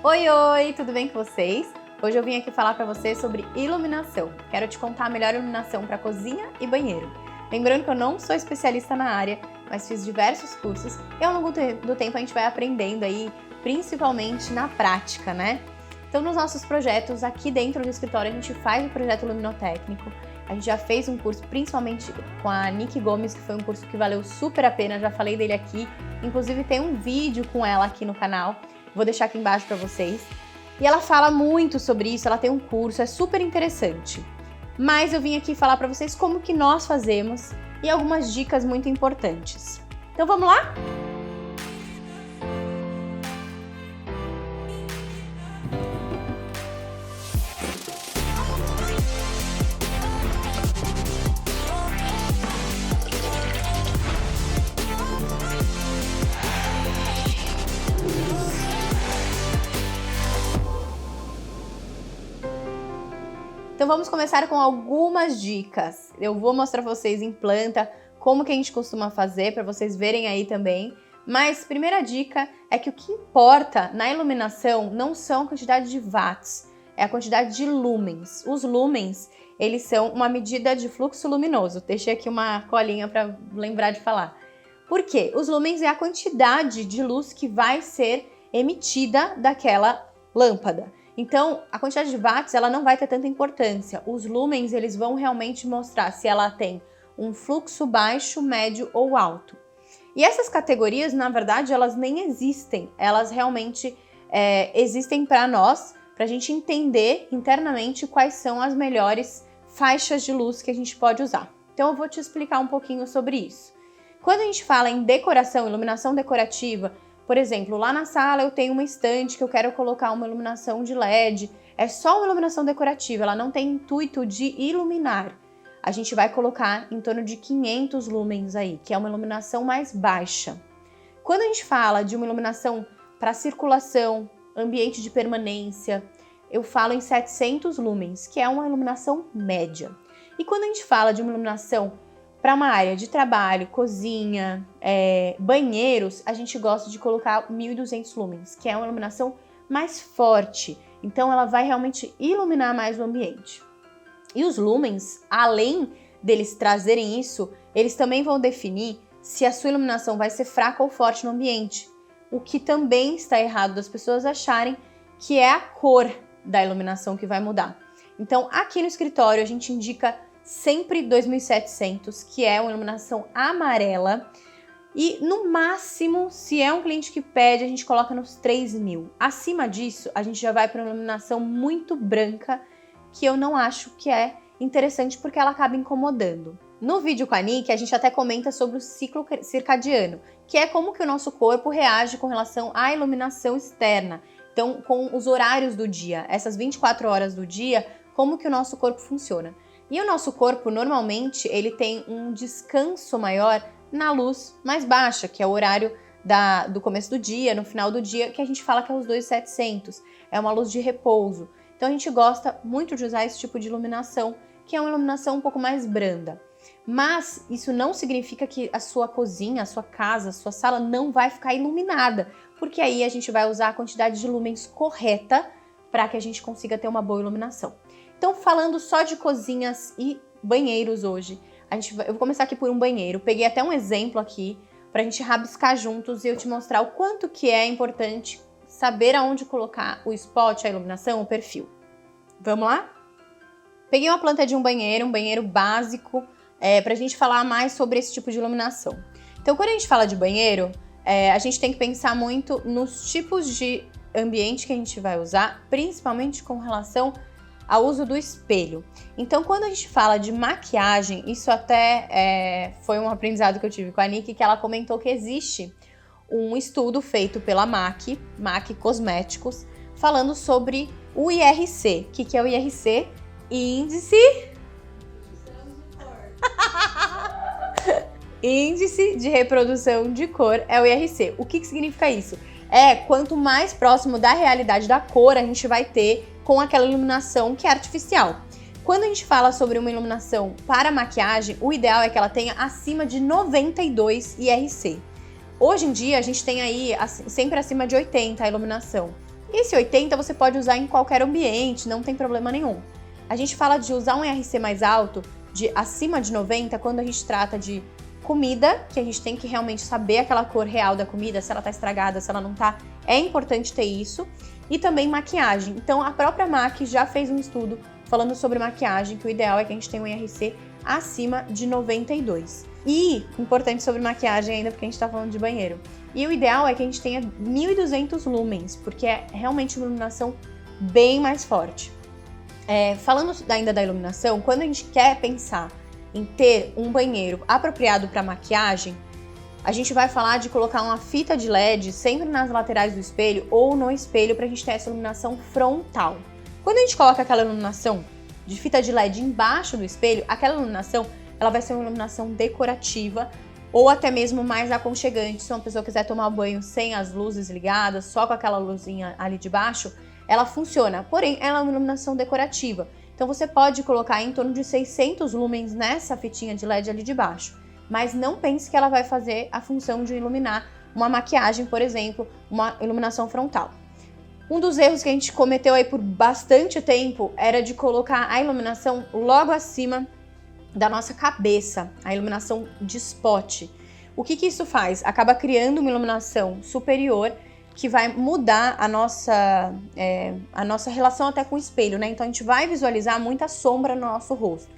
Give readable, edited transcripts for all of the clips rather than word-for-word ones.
Oi, oi, tudo bem com vocês? Hoje eu vim aqui falar para vocês sobre iluminação. Quero te contar a melhor iluminação para cozinha e banheiro. Lembrando que eu não sou especialista na área, mas fiz diversos cursos e ao longo do tempo a gente vai aprendendo aí, principalmente na prática, né? Então nos nossos projetos aqui dentro do escritório a gente faz o projeto luminotécnico. A gente já fez um curso principalmente com a Nick Gomes, que foi um curso que valeu super a pena, já falei dele aqui. Inclusive tem um vídeo com ela aqui no canal. Vou deixar aqui embaixo para vocês. E ela fala muito sobre isso, ela tem um curso, é super interessante. Mas eu vim aqui falar para vocês como que nós fazemos e algumas dicas muito importantes. Então vamos lá? Então vamos começar com algumas dicas. Eu vou mostrar para vocês em planta como que a gente costuma fazer para vocês verem aí também. Mas primeira dica é que o que importa na iluminação não são a quantidade de watts, é a quantidade de lumens. Os lumens, eles são uma medida de fluxo luminoso. Deixei aqui uma colinha para lembrar de falar. Por quê? Os lumens é a quantidade de luz que vai ser emitida daquela lâmpada. Então, a quantidade de watts, ela não vai ter tanta importância. Os lumens, eles vão realmente mostrar se ela tem um fluxo baixo, médio ou alto. E essas categorias, na verdade, elas nem existem. Elas realmente existem para nós, para a gente entender internamente quais são as melhores faixas de luz que a gente pode usar. Então, eu vou te explicar um pouquinho sobre isso. Quando a gente fala em decoração, iluminação decorativa, por exemplo, lá na sala eu tenho uma estante que eu quero colocar uma iluminação de LED. É só uma iluminação decorativa, ela não tem intuito de iluminar. A gente vai colocar em torno de 500 lumens aí, que é uma iluminação mais baixa. Quando a gente fala de uma iluminação para circulação, ambiente de permanência, eu falo em 700 lumens, que é uma iluminação média. E quando a gente fala de uma iluminação para uma área de trabalho, cozinha, banheiros, a gente gosta de colocar 1200 lumens, que é uma iluminação mais forte. Então ela vai realmente iluminar mais o ambiente. E os lumens, além deles trazerem isso, eles também vão definir se a sua iluminação vai ser fraca ou forte no ambiente. O que também está errado das pessoas acharem que é a cor da iluminação que vai mudar. Então aqui no escritório a gente indica sempre 2700, que é uma iluminação amarela. E no máximo, se é um cliente que pede, a gente coloca nos 3000. Acima disso, a gente já vai para uma iluminação muito branca, que eu não acho que é interessante porque ela acaba incomodando. No vídeo com a Nick, a gente até comenta sobre o ciclo circadiano, que é como que o nosso corpo reage com relação à iluminação externa. Então, com os horários do dia, essas 24 horas do dia, como que o nosso corpo funciona. E o nosso corpo, normalmente, ele tem um descanso maior na luz mais baixa, que é o horário do começo do dia, no final do dia, que a gente fala que é os 2700. É uma luz de repouso. Então, a gente gosta muito de usar esse tipo de iluminação, que é uma iluminação um pouco mais branda. Mas isso não significa que a sua cozinha, a sua casa, a sua sala não vai ficar iluminada, porque aí a gente vai usar a quantidade de lumens correta para que a gente consiga ter uma boa iluminação. Então, falando só de cozinhas e banheiros hoje, eu vou começar aqui por um banheiro. Peguei até um exemplo aqui para a gente rabiscar juntos e eu te mostrar o quanto que é importante saber aonde colocar o spot, a iluminação, o perfil. Vamos lá? Peguei uma planta de um banheiro básico, para a gente falar mais sobre esse tipo de iluminação. Então, quando a gente fala de banheiro, a gente tem que pensar muito nos tipos de ambiente que a gente vai usar, principalmente com relação ao uso do espelho. Então, quando a gente fala de maquiagem, isso até foi um aprendizado que eu tive com a Nick, que ela comentou que existe um estudo feito pela MAC Cosméticos, falando sobre o IRC. O que é o IRC? Índice... Índice de reprodução de cor é o IRC. O que significa isso? Quanto mais próximo da realidade da cor a gente vai ter com aquela iluminação que é artificial. Quando a gente fala sobre uma iluminação para maquiagem, o ideal é que ela tenha acima de 92 IRC. Hoje em dia, a gente tem aí sempre acima de 80 a iluminação. E esse 80 você pode usar em qualquer ambiente, não tem problema nenhum. A gente fala de usar um IRC mais alto, de acima de 90, quando a gente trata de comida, que a gente tem que realmente saber aquela cor real da comida, se ela tá estragada, se ela não tá, é importante ter isso. E também maquiagem. Então a própria MAC já fez um estudo falando sobre maquiagem, que o ideal é que a gente tenha um IRC acima de 92. E, importante sobre maquiagem ainda, porque a gente tá falando de banheiro. E o ideal é que a gente tenha 1200 lumens, porque é realmente uma iluminação bem mais forte. Falando ainda da iluminação, quando a gente quer pensar em ter um banheiro apropriado para maquiagem, a gente vai falar de colocar uma fita de LED sempre nas laterais do espelho ou no espelho para a gente ter essa iluminação frontal. Quando a gente coloca aquela iluminação de fita de LED embaixo do espelho, aquela iluminação ela vai ser uma iluminação decorativa ou até mesmo mais aconchegante. Se uma pessoa quiser tomar banho sem as luzes ligadas, só com aquela luzinha ali de baixo, ela funciona. Porém, ela é uma iluminação decorativa. Então você pode colocar em torno de 600 lumens nessa fitinha de LED ali de baixo. Mas não pense que ela vai fazer a função de iluminar uma maquiagem, por exemplo, uma iluminação frontal. Um dos erros que a gente cometeu aí por bastante tempo era de colocar a iluminação logo acima da nossa cabeça, a iluminação de spot. O que isso faz? Acaba criando uma iluminação superior que vai mudar a nossa relação até com o espelho, né? Então a gente vai visualizar muita sombra no nosso rosto.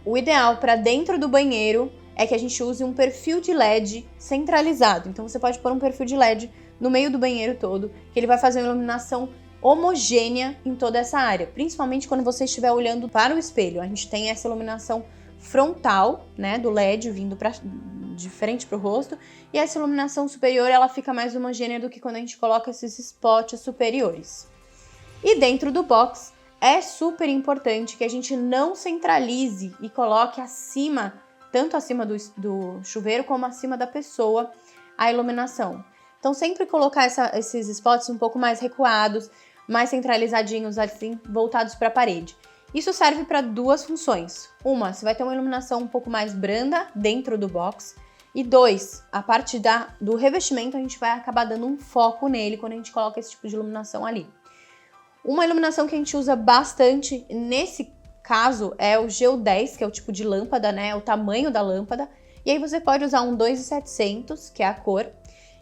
O ideal para dentro do banheiro é que a gente use um perfil de LED centralizado. Então você pode pôr um perfil de LED no meio do banheiro todo, que ele vai fazer uma iluminação homogênea em toda essa área, principalmente quando você estiver olhando para o espelho. A gente tem essa iluminação frontal, né, do LED vindo de frente para o rosto, e essa iluminação superior ela fica mais homogênea do que quando a gente coloca esses spots superiores. E dentro do box é super importante que a gente não centralize e coloque acima, tanto acima do chuveiro como acima da pessoa, a iluminação. Então sempre colocar esses spots um pouco mais recuados, mais centralizadinhos, assim, voltados para a parede. Isso serve para duas funções. Uma, você vai ter uma iluminação um pouco mais branda dentro do box. E dois, a parte do revestimento, a gente vai acabar dando um foco nele quando a gente coloca esse tipo de iluminação ali. Uma iluminação que a gente usa bastante nesse caso é o GU10, que é o tipo de lâmpada, né? O tamanho da lâmpada. E aí você pode usar um 2700, que é a cor,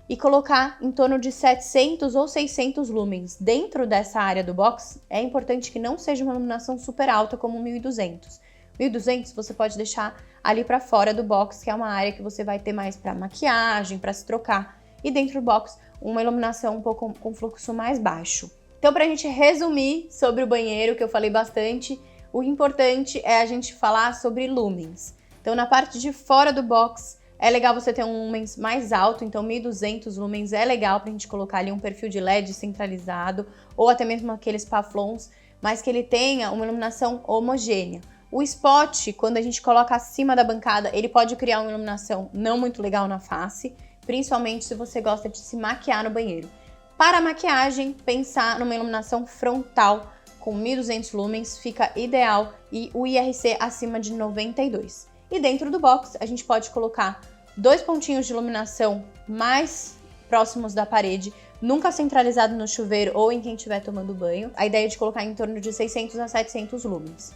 e colocar em torno de 700 ou 600 lumens. Dentro dessa área do box, é importante que não seja uma iluminação super alta como 1200. 1200 você pode deixar ali para fora do box, que é uma área que você vai ter mais para maquiagem, para se trocar. E dentro do box, uma iluminação um pouco com fluxo mais baixo. Então, para a gente resumir sobre o banheiro, que eu falei bastante, o importante é a gente falar sobre lumens. Então, na parte de fora do box, é legal você ter um lumens mais alto, então 1200 lumens é legal pra gente colocar ali um perfil de LED centralizado, ou até mesmo aqueles paflons, mas que ele tenha uma iluminação homogênea. O spot, quando a gente coloca acima da bancada, ele pode criar uma iluminação não muito legal na face, principalmente se você gosta de se maquiar no banheiro. Para a maquiagem, pensar numa iluminação frontal com 1200 lumens fica ideal e o IRC acima de 92. E dentro do box, a gente pode colocar 2 pontinhos de iluminação mais próximos da parede, nunca centralizado no chuveiro ou em quem estiver tomando banho. A ideia é de colocar em torno de 600 a 700 lumens.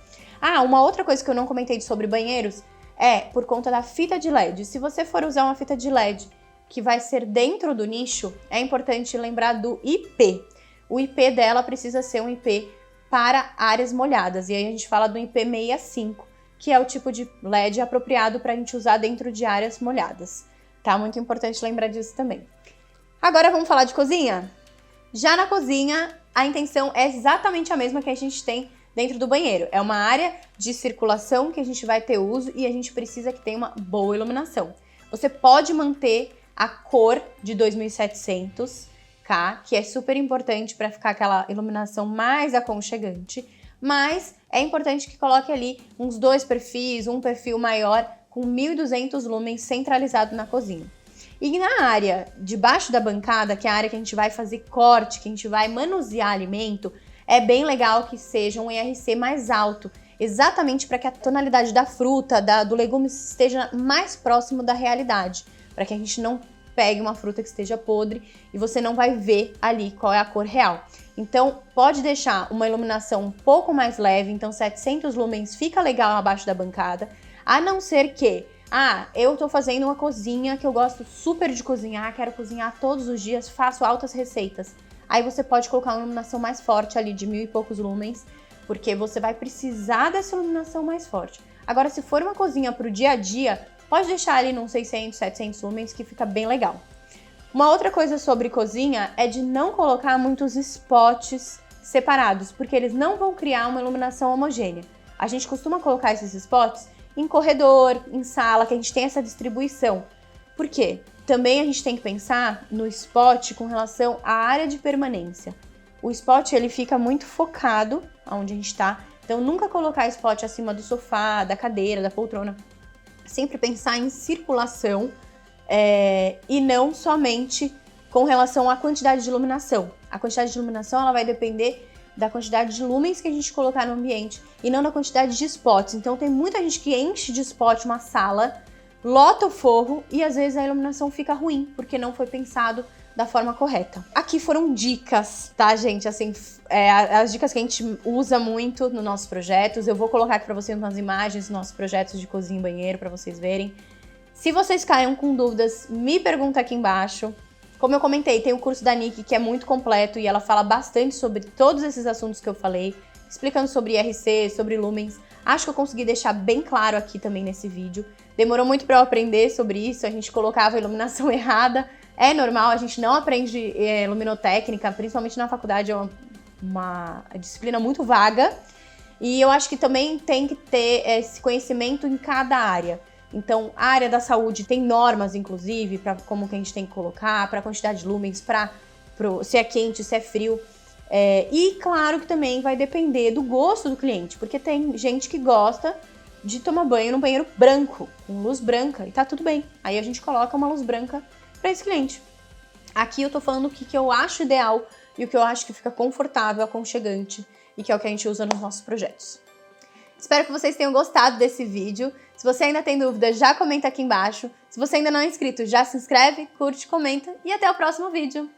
Uma outra coisa que eu não comentei sobre banheiros é por conta da fita de LED. Se você for usar uma fita de LED que vai ser dentro do nicho, é importante lembrar do IP. O IP dela precisa ser um IP para áreas molhadas, e aí a gente fala do IP 65. Que é o tipo de LED apropriado para a gente usar dentro de áreas molhadas. Tá? Muito importante lembrar disso também. Agora vamos falar de cozinha? Já na cozinha, a intenção é exatamente a mesma que a gente tem dentro do banheiro. É uma área de circulação que a gente vai ter uso e a gente precisa que tenha uma boa iluminação. Você pode manter a cor de 2700K, que é super importante para ficar aquela iluminação mais aconchegante, mas é importante que coloque ali uns 2 perfis, um perfil maior com 1200 lumens centralizado na cozinha. E na área debaixo da bancada, que é a área que a gente vai fazer corte, que a gente vai manusear alimento, é bem legal que seja um IRC mais alto, exatamente para que a tonalidade da fruta, do legume esteja mais próximo da realidade, para que a gente não pegue uma fruta que esteja podre e você não vai ver ali qual é a cor real. Então, pode deixar uma iluminação um pouco mais leve, então 700 lumens fica legal abaixo da bancada, a não ser que, eu tô fazendo uma cozinha que eu gosto super de cozinhar, quero cozinhar todos os dias, faço altas receitas. Aí você pode colocar uma iluminação mais forte ali de 1000 e poucos lumens, porque você vai precisar dessa iluminação mais forte. Agora, se for uma cozinha pro dia a dia, pode deixar ali nos 600, 700 lumens que fica bem legal. Uma outra coisa sobre cozinha é de não colocar muitos spots separados, porque eles não vão criar uma iluminação homogênea. A gente costuma colocar esses spots em corredor, em sala, que a gente tem essa distribuição. Por quê? Também a gente tem que pensar no spot com relação à área de permanência. O spot ele fica muito focado onde a gente está, então nunca colocar spot acima do sofá, da cadeira, da poltrona. Sempre pensar em circulação e não somente com relação à quantidade de iluminação. A quantidade de iluminação ela vai depender da quantidade de lumens que a gente colocar no ambiente e não da quantidade de spots. Então tem muita gente que enche de spot uma sala, lota o forro e às vezes a iluminação fica ruim, porque não foi pensado da forma correta. Aqui foram dicas, tá, gente? Assim, as dicas que a gente usa muito nos nossos projetos. Eu vou colocar aqui pra vocês umas imagens dos nossos projetos de cozinha e banheiro pra vocês verem. Se vocês caem com dúvidas, me pergunta aqui embaixo. Como eu comentei, tem o curso da Nick que é muito completo e ela fala bastante sobre todos esses assuntos que eu falei, explicando sobre IRC, sobre lumens. Acho que eu consegui deixar bem claro aqui também nesse vídeo. Demorou muito para eu aprender sobre isso, a gente colocava a iluminação errada. É normal, a gente não aprende luminotécnica, principalmente na faculdade, é uma disciplina muito vaga. E eu acho que também tem que ter esse conhecimento em cada área. Então, a área da saúde tem normas, inclusive, para como que a gente tem que colocar, para a quantidade de lumens, se é quente, se é frio. E claro que também vai depender do gosto do cliente, porque tem gente que gosta de tomar banho num banheiro branco, com luz branca, e tá tudo bem. Aí a gente coloca uma luz branca para esse cliente. Aqui eu tô falando o que eu acho ideal e o que eu acho que fica confortável, aconchegante e que é o que a gente usa nos nossos projetos. Espero que vocês tenham gostado desse vídeo. Se você ainda tem dúvida, já comenta aqui embaixo. Se você ainda não é inscrito, já se inscreve, curte, comenta e até o próximo vídeo.